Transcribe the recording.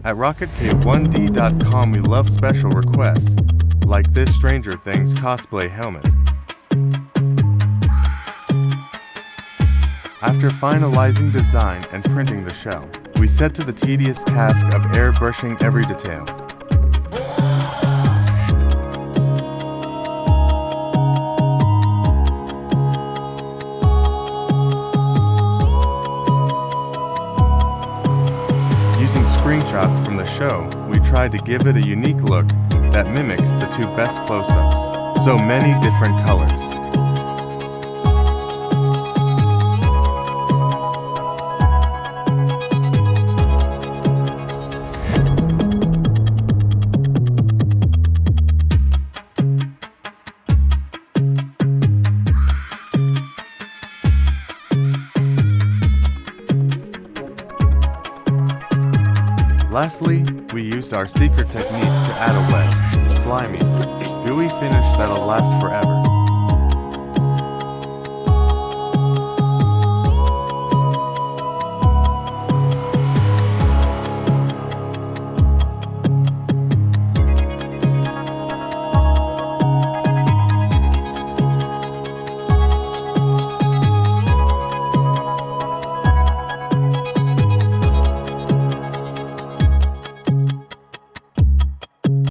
At RocketK1D.com we love special requests, like this Stranger Things cosplay helmet. After finalizing design and printing the shell, we set to the tedious task of airbrushing every detail. Using screenshots from the show, we tried to give it a unique look that mimics the two best close-ups. So many different colors. Lastly, we used our secret technique to add a wet, slimy, gooey finish that'll last forever.